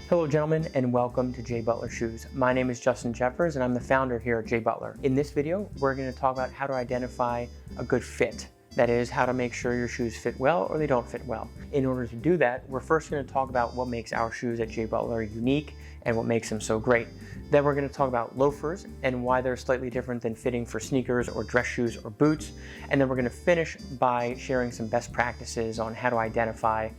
Hello gentlemen, and welcome to J Butler Shoes. My name is Justin Jeffers and I'm the founder here at J Butler. In this video, we're going to talk about how to identify a good fit. That is, how to make sure your shoes fit well or they don't fit well. In order to do that, we're first going to talk about what makes our shoes at J Butler unique and what makes them so great. Then we're going to talk about loafers and why they're slightly different than fitting for sneakers or dress shoes or boots. And then we're going to finish by sharing some best practices on how to identify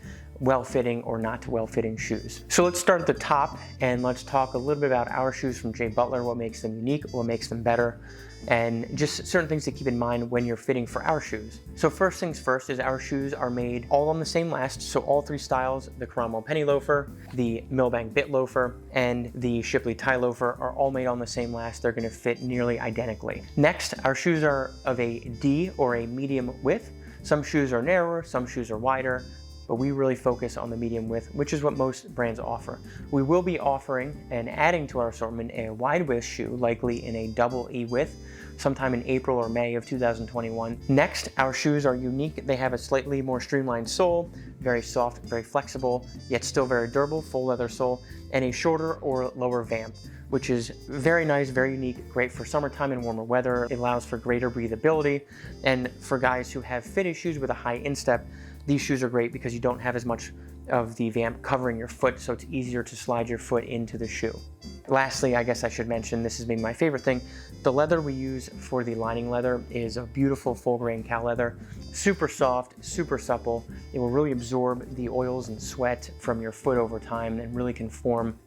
well-fitting or not well-fitting shoes. So let's start at the top and let's talk a little bit about our shoes from J Butler, what makes them unique, what makes them better, and just certain things to keep in mind when you're fitting for our shoes. So first things first is our shoes are made all on the same last, so all three styles, the Cromwell Penny Loafer, the Milbank Bit Loafer, and the Shipley Tie Loafer are all made on the same last. They're going to fit nearly identically. Next, our shoes are of a D or a medium width. Some shoes are narrower, some shoes are wider, but we really focus on the medium width, which is what most brands offer. We will be offering and adding to our assortment a wide width shoe, likely in a double E width, sometime in April or May of 2021. Next, our shoes are unique. They have a slightly more streamlined sole, very soft, very flexible, yet still very durable, full leather sole, and a shorter or lower vamp, which is very nice, very unique, great for summertime and warmer weather. It allows for greater breathability, and for guys who have fitted shoes with a high instep, these shoes are great because you don't have as much of the vamp covering your foot, so it's easier to slide your foot into the shoe. Lastly, I guess I should mention, this is maybe my favorite thing, the leather we use for the lining leather is a beautiful full grain cow leather, super soft, super supple. It will really absorb the oils and sweat from your foot over time and really conform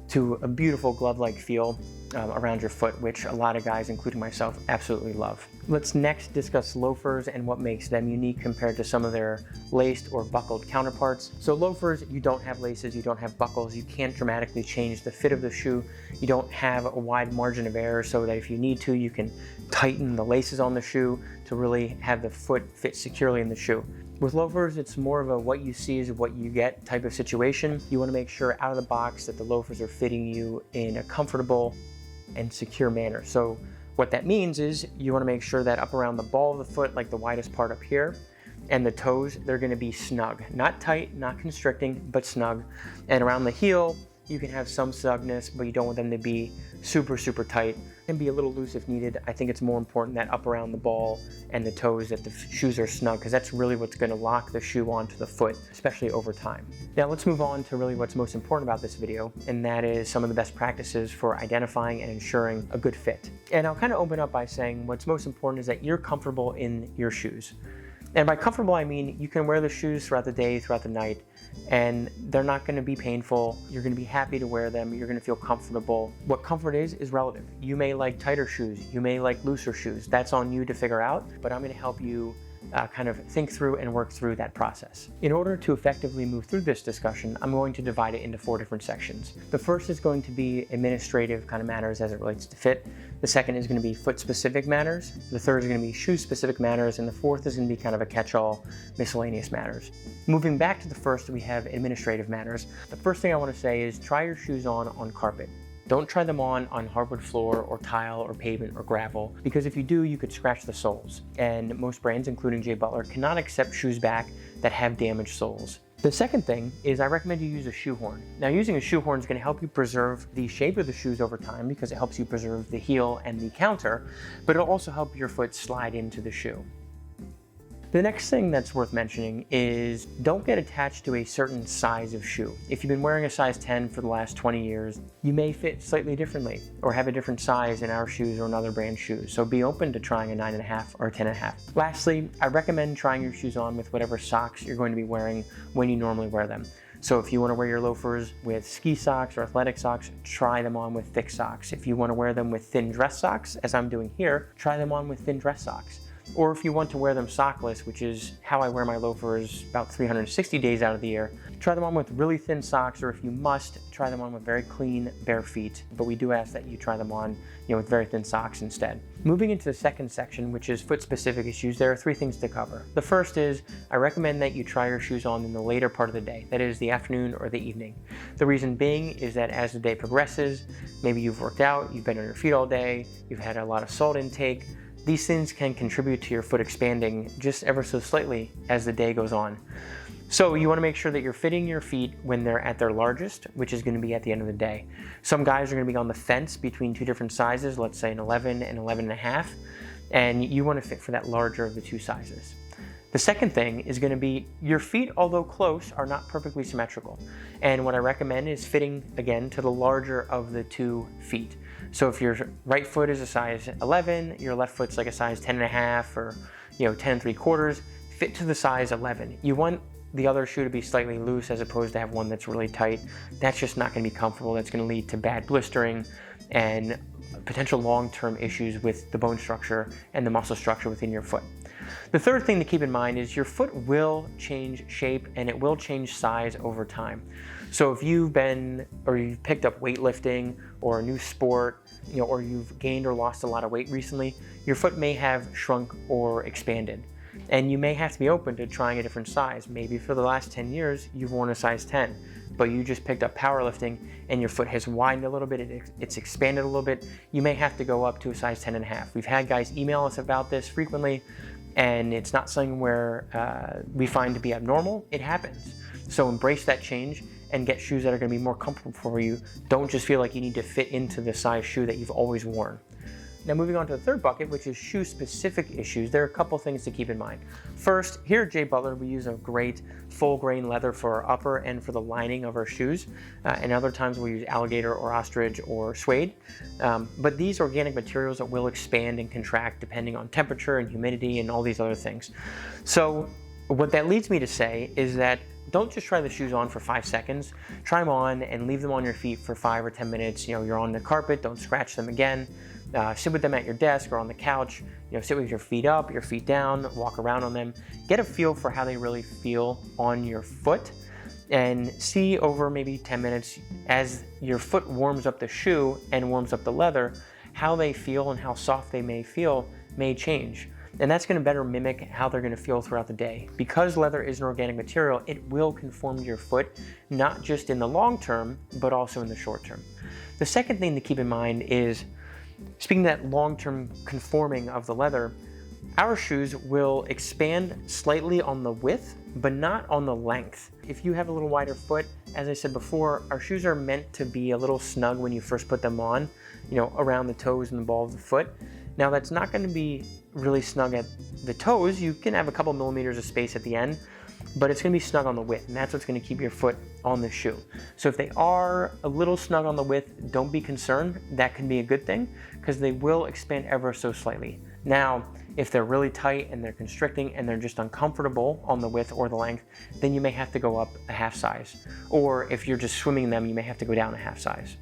to a beautiful glove-like feel around your foot, which a lot of guys, including myself, absolutely love. Let's next discuss loafers and what makes them unique compared to some of their laced or buckled counterparts. So loafers, you don't have laces, you don't have buckles, you can't dramatically change the fit of the shoe, you don't have a wide margin of error so that if you need to, you can tighten the laces on the shoe to really have the foot fit securely in the shoe. With loafers, it's more of a what you see is what you get type of situation. You want to make sure out of the box that the loafers are fitting you in a comfortable and secure manner. So what that means is you want to make sure that up around the ball of the foot, like the widest part up here, and the toes, they're going to be snug. Not tight, not constricting, but snug. And around the heel, you can have some snugness, but you don't want them to be super, super tight. And be a little loose if needed. I think it's more important that up around the ball and the toes that the shoes are snug, because that's really what's going to lock the shoe onto the foot, especially over time. Now let's move on to really what's most important about this video, and that is some of the best practices for identifying and ensuring a good fit. And I'll kind of open up by saying what's most important is that you're comfortable in your shoes. And by comfortable, I mean you can wear the shoes throughout the day, throughout the night, and they're not going to be painful. You're going to be happy to wear them. You're going to feel comfortable. What comfort is relative. You may like tighter shoes. You may like looser shoes. That's on you to figure out, but I'm going to help you kind of think through and work through that process. In order to effectively move through this discussion, I'm going to divide it into 4 different sections. The first is going to be administrative kind of matters as it relates to fit. The second is going to be foot-specific matters. The third is going to be shoe-specific matters. And the fourth is going to be kind of a catch-all miscellaneous matters. Moving back to the first, we have administrative matters. The first thing I want to say is try your shoes on carpet. Don't try them on hardwood floor or tile or pavement or gravel, because if you do, you could scratch the soles. And most brands, including J Butler, cannot accept shoes back that have damaged soles. The second thing is I recommend you use a shoehorn. Now, using a shoehorn is going to help you preserve the shape of the shoes over time because it helps you preserve the heel and the counter, but it'll also help your foot slide into the shoe. The next thing that's worth mentioning is don't get attached to a certain size of shoe. If you've been wearing a size 10 for the last 20 years, you may fit slightly differently or have a different size in our shoes or another brand's shoes. So be open to trying a 9.5 or a 10.5. Lastly, I recommend trying your shoes on with whatever socks you're going to be wearing when you normally wear them. So if you want to wear your loafers with ski socks or athletic socks, try them on with thick socks. If you want to wear them with thin dress socks, as I'm doing here, try them on with thin dress socks. Or if you want to wear them sockless, which is how I wear my loafers about 360 days out of the year, try them on with really thin socks, or if you must, try them on with very clean, bare feet. But we do ask that you try them on, with very thin socks instead. Moving into the second section, which is foot-specific issues, there are 3 things to cover. The first is, I recommend that you try your shoes on in the later part of the day, that is the afternoon or the evening. The reason being is that as the day progresses, maybe you've worked out, you've been on your feet all day, you've had a lot of salt intake, these things can contribute to your foot expanding just ever so slightly as the day goes on. So you want to make sure that you're fitting your feet when they're at their largest, which is going to be at the end of the day. Some guys are going to be on the fence between two different sizes, let's say an 11 and 11 and a half, and you want to fit for that larger of the two sizes. The second thing is going to be your feet, although close, are not perfectly symmetrical. And what I recommend is fitting, again, to the larger of the two feet. So if your right foot is a size 11, your left foot's like a size 10 and a half or 10 3/4, fit to the size 11. You want the other shoe to be slightly loose as opposed to have one that's really tight. That's just not going to be comfortable. That's going to lead to bad blistering and potential long-term issues with the bone structure and the muscle structure within your foot. The third thing to keep in mind is your foot will change shape and it will change size over time. So if you've picked up weightlifting or a new sport, or you've gained or lost a lot of weight recently, your foot may have shrunk or expanded. And you may have to be open to trying a different size. Maybe for the last 10 years, you've worn a size 10, but you just picked up powerlifting and your foot has widened a little bit, it's expanded a little bit. You may have to go up to a size 10 and a half. We've had guys email us about this frequently, and it's not something where we find to be abnormal. It happens. So embrace that change and get shoes that are going to be more comfortable for you. Don't just feel like you need to fit into the size shoe that you've always worn. Now moving on to the third bucket, which is shoe-specific issues, there are a couple things to keep in mind. First, here at J. Butler, we use a great full-grain leather for our upper and for the lining of our shoes, and other times we use alligator or ostrich or suede. But these organic materials that will expand and contract depending on temperature and humidity and all these other things. So what that leads me to say is that don't just try the shoes on for 5 seconds. Try them on and leave them on your feet for 5 or 10 minutes. You're on the carpet, don't scratch them again. Sit with them at your desk or on the couch. Sit with your feet up, your feet down, walk around on them. Get a feel for how they really feel on your foot, and see over maybe 10 minutes as your foot warms up the shoe and warms up the leather, how they feel and how soft they may feel may change. And that's going to better mimic how they're going to feel throughout the day. Because leather is an organic material, it will conform to your foot, not just in the long term, but also in the short term. The second thing to keep in mind is, speaking of that long-term conforming of the leather, our shoes will expand slightly on the width, but not on the length. If you have a little wider foot, as I said before, our shoes are meant to be a little snug when you first put them on, around the toes and the ball of the foot. Now that's not going to be really snug at the toes. You can have a couple millimeters of space at the end, but it's going to be snug on the width, and that's what's going to keep your foot on the shoe. So if they are a little snug on the width, don't be concerned. That can be a good thing because they will expand ever so slightly. Now, if they're really tight and they're constricting and they're just uncomfortable on the width or the length, then you may have to go up a half size. Or if you're just swimming in them, you may have to go down a half size.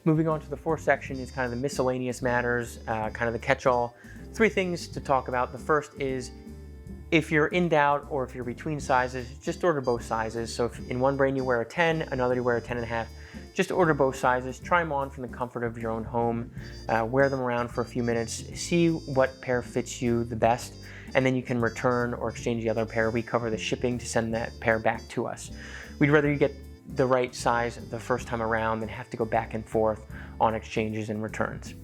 Moving on to the fourth section is kind of the miscellaneous matters, kind of the catch-all. 3 things to talk about. The first is, if you're in doubt or if you're between sizes, just order both sizes. So if in one brand you wear a 10, another you wear a 10 and a half, just order both sizes. Try them on from the comfort of your own home. Wear them around for a few minutes. See what pair fits you the best, and then you can return or exchange the other pair. We cover the shipping to send that pair back to us. We'd rather you get the right size the first time around than have to go back and forth on exchanges and returns.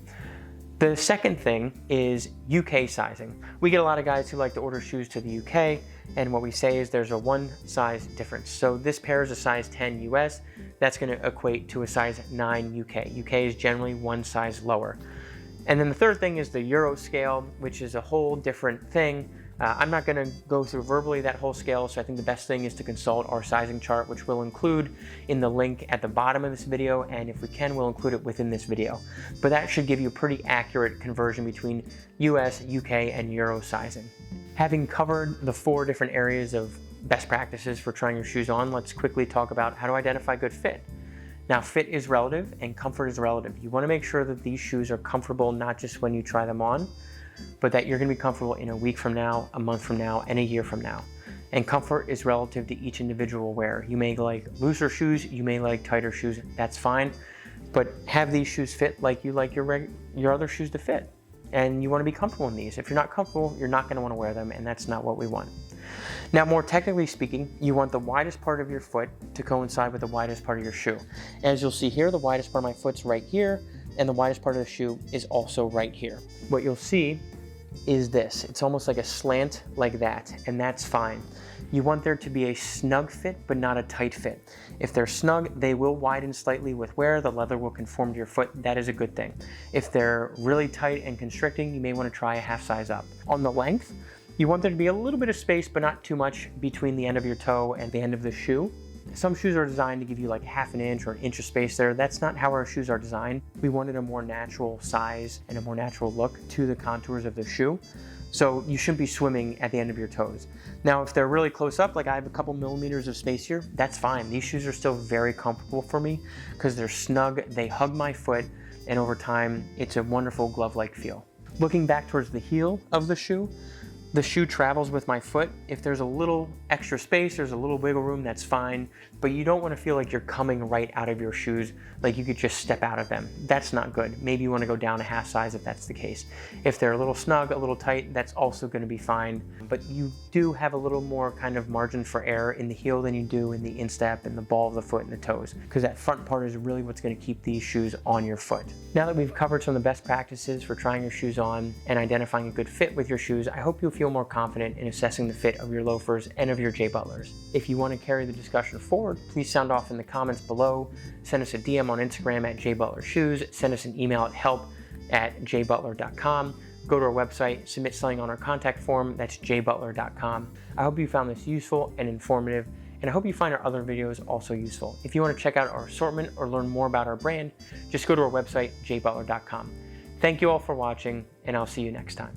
The second thing is UK sizing. We get a lot of guys who like to order shoes to the UK, and what we say is there's a 1 size difference. So this pair is a size 10 US, that's going to equate to a size 9 UK. UK is generally 1 size lower. And then the third thing is the Euro scale, which is a whole different thing. I'm not going to go through verbally that whole scale, so I think the best thing is to consult our sizing chart, which we'll include in the link at the bottom of this video, and if we can, we'll include it within this video. But that should give you a pretty accurate conversion between US, UK, and Euro sizing. Having covered the 4 different areas of best practices for trying your shoes on, let's quickly talk about how to identify good fit. Now, fit is relative and comfort is relative. You want to make sure that these shoes are comfortable not just when you try them on, but that you're going to be comfortable in a week from now, a month from now, and a year from now. And comfort is relative to each individual wearer. You may like looser shoes, you may like tighter shoes, that's fine. But have these shoes fit like you like your other shoes to fit. And you want to be comfortable in these. If you're not comfortable, you're not going to want to wear them, and that's not what we want. Now, more technically speaking, you want the widest part of your foot to coincide with the widest part of your shoe. As you'll see here, the widest part of my foot's right here, and the widest part of the shoe is also right here. What you'll see is this. It's almost like a slant like that, and that's fine. You want there to be a snug fit, but not a tight fit. If they're snug, they will widen slightly with wear. The leather will conform to your foot. That is a good thing. If they're really tight and constricting, you may want to try a half size up. On the length, you want there to be a little bit of space, but not too much between the end of your toe and the end of the shoe. Some shoes are designed to give you like half an inch or an inch of space there. That's not how our shoes are designed. We wanted a more natural size and a more natural look to the contours of the shoe. So you shouldn't be swimming at the end of your toes. Now, if they're really close up, like I have a couple millimeters of space here, that's fine. These shoes are still very comfortable for me because they're snug, they hug my foot, and over time, it's a wonderful glove-like feel. Looking back towards the heel of the shoe travels with my foot. If there's a little extra space, there's a little wiggle room, that's fine, but you don't want to feel like you're coming right out of your shoes, like you could just step out of them. That's not good. Maybe you want to go down a half size if that's the case. If they're a little snug, a little tight, that's also going to be fine, but you do have a little more kind of margin for error in the heel than you do in the instep and the ball of the foot and the toes, because that front part is really what's going to keep these shoes on your foot. Now that we've covered some of the best practices for trying your shoes on and identifying a good fit with your shoes, I hope you'll feel more confident in assessing the fit of your loafers and of your J Butlers. If you want to carry the discussion forward, please sound off in the comments below, send us a DM on Instagram at jbutlershoes, send us an email at help@jbutler.com, go to our website, submit something on our contact form, that's jbutler.com. I hope you found this useful and informative, and I hope you find our other videos also useful. If you want to check out our assortment or learn more about our brand, just go to our website, jbutler.com. Thank you all for watching, and I'll see you next time.